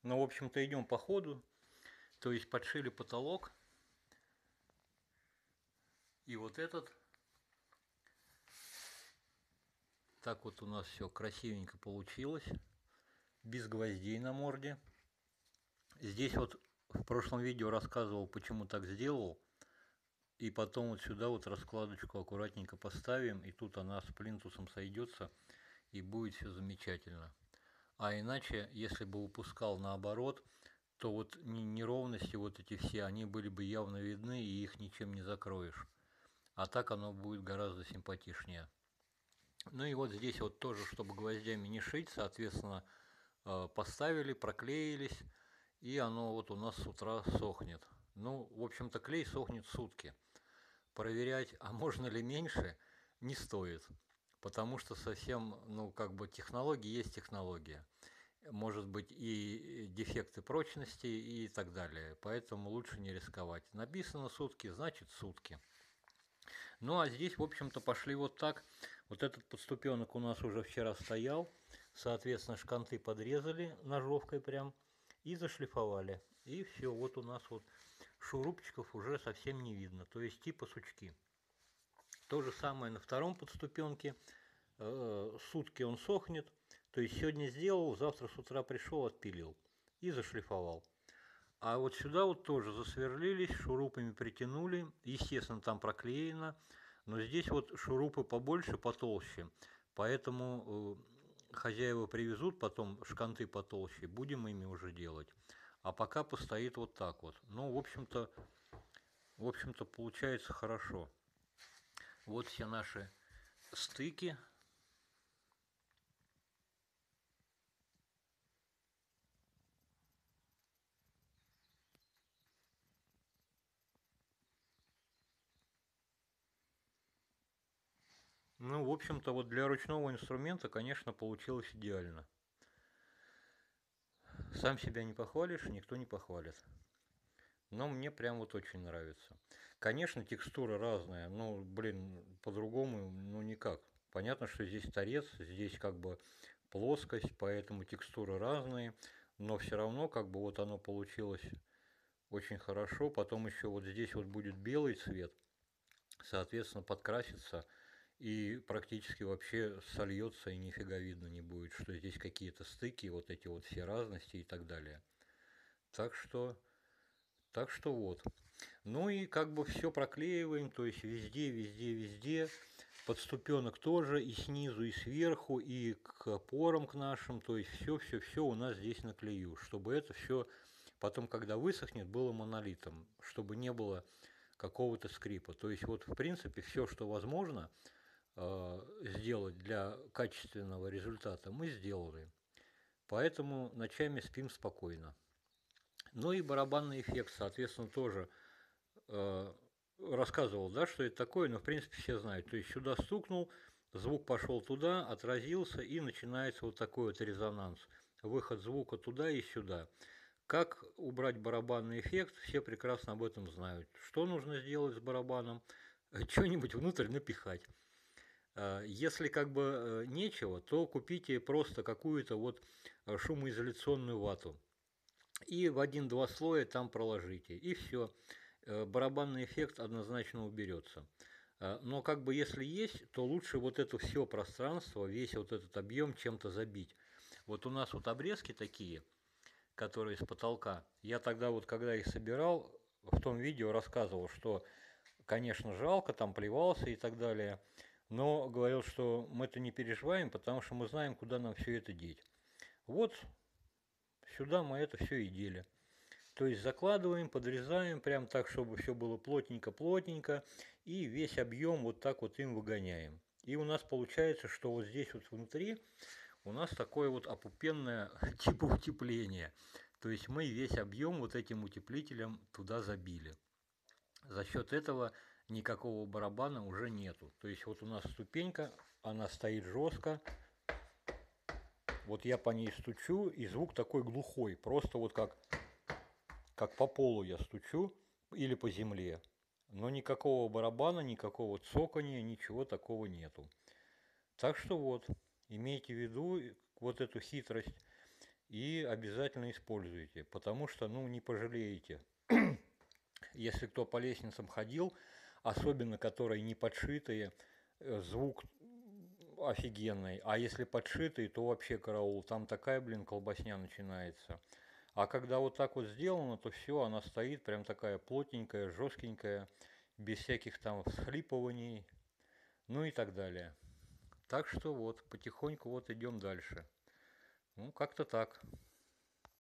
Ну, в общем-то, идем по ходу. То есть подшили потолок. И вот этот. Так вот у нас все красивенько получилось. Без гвоздей на морде. Здесь вот в прошлом видео рассказывал, почему так сделал. И потом вот сюда вот раскладочку аккуратненько поставим. И тут она с плинтусом сойдется. И будет все замечательно. А иначе, если бы выпускал наоборот, то вот неровности вот эти все, они были бы явно видны, и их ничем не закроешь. А так оно будет гораздо симпатичнее. Ну и вот здесь вот тоже, чтобы гвоздями не шить, соответственно, поставили, проклеились, и оно вот у нас с утра сохнет. Ну, в общем-то, клей сохнет сутки. Проверять, а можно ли меньше, не стоит. Потому что совсем, ну, как бы технология есть технология. Может быть и дефекты прочности и так далее. Поэтому лучше не рисковать. Написано сутки, значит сутки. Ну а здесь, в общем-то, пошли вот так. Вот этот подступенок у нас уже вчера стоял. Соответственно, шканты подрезали ножовкой прям и зашлифовали. И все, вот у нас вот шурупчиков уже совсем не видно. То есть типа сучки. То же самое на втором подступенке. Сутки он сохнет. То есть сегодня сделал, завтра с утра пришел, отпилил и зашлифовал. А вот сюда вот тоже засверлились, шурупами притянули. Естественно, там проклеено. Но здесь вот шурупы побольше, потолще. Поэтому хозяева привезут потом шканты потолще. Будем ими уже делать. А пока постоит вот так вот. Ну, в общем-то получается хорошо. Вот все наши стыки. Ну, в общем-то, вот для ручного инструмента, конечно, получилось идеально. Сам себя не похвалишь, никто не похвалит. Но мне прям вот очень нравится. Конечно, текстура разная, но, блин, по-другому, ну, никак. Понятно, что здесь торец, здесь как бы плоскость, поэтому текстуры разные, но все равно как бы вот оно получилось очень хорошо. Потом еще вот здесь вот будет белый цвет, соответственно, подкрасится и практически вообще сольется и нифига видно не будет, что здесь какие-то стыки, вот эти вот все разности и так далее. Так что, так что вот. Ну и как бы все проклеиваем, то есть везде, везде, везде. Подступенок тоже и снизу, и сверху, и к опорам к нашим. То есть все у нас здесь наклею, чтобы это все потом, когда высохнет, было монолитом, чтобы не было какого-то скрипа. То есть вот в принципе все, что возможно сделать для качественного результата, мы сделали. Поэтому ночами спим спокойно. Ну и барабанный эффект, соответственно, тоже э, рассказывал, да, что это такое, но в принципе все знают. То есть сюда стукнул, звук пошел туда, отразился и начинается вот такой вот резонанс. Выход звука туда и сюда. Как убрать барабанный эффект, все прекрасно об этом знают. Что нужно сделать с барабаном? Что-нибудь внутрь напихать. Если как бы нечего, то купите просто какую-то вот шумоизоляционную вату и в один-два слоя там проложите, и все. Барабанный эффект однозначно уберется. Но как бы если есть, то лучше вот это все пространство, весь вот этот объем чем-то забить. Вот у нас вот обрезки такие, которые с потолка. Я тогда вот, когда их собирал, в том видео рассказывал, что, конечно, жалко, там плевался и так далее, но говорил, что мы это не переживаем, потому что мы знаем, куда нам все это деть. Вот сюда мы это все и дели. То есть закладываем, подрезаем, прям так, чтобы все было плотненько-плотненько, и весь объем вот так вот им выгоняем. И у нас получается, что вот здесь вот внутри у нас такое вот опупенное типа утепление. То есть мы весь объем вот этим утеплителем туда забили. За счет этого никакого барабана уже нету. То есть вот у нас ступенька, она стоит жестко. Вот я по ней стучу, и звук такой глухой. Просто вот как по полу я стучу или по земле. Но никакого барабана, никакого цокания, ничего такого нету. Так что вот, имейте в виду вот эту хитрость. и обязательно используйте, потому что, ну, не пожалеете. Если кто по лестницам ходил, особенно которые не подшитые, звук офигенный, а если подшитый, то вообще караул, там такая, блин, колбасня начинается. А когда вот так вот сделано, то все, она стоит прям такая плотненькая, жесткенькая, без всяких там всхлипываний, ну и так далее. Так что вот, потихоньку вот идем дальше. Ну, как-то так.